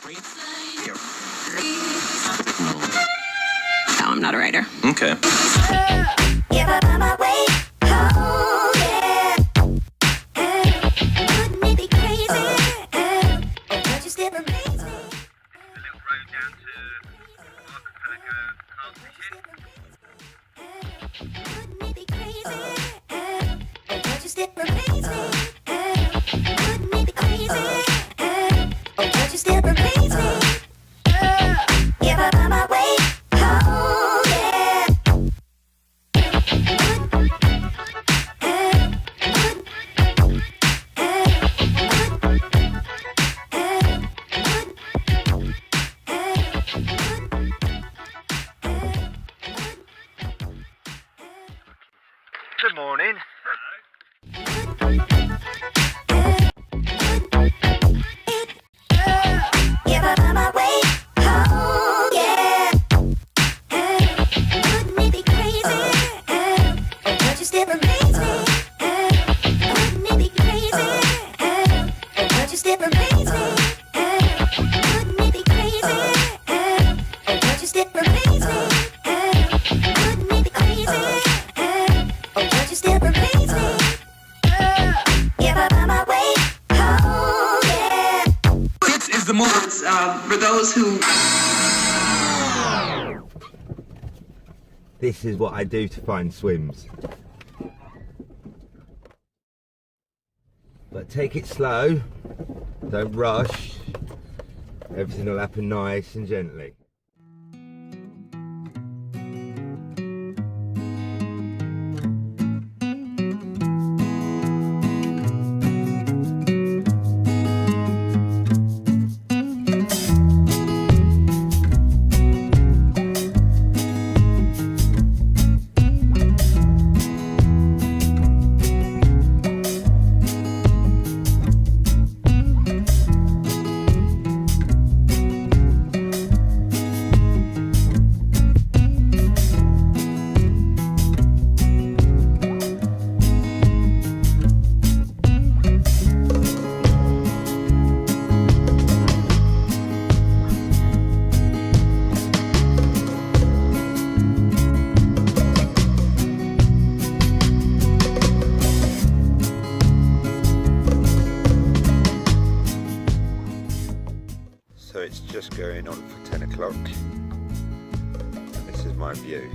No, I'm not a writer. Okay. Good morning. The moves for those who. This is what I do to find swims. But take it slow, don't rush, everything will happen nice and gently. So it's just going on for 10 o'clock. This is my view.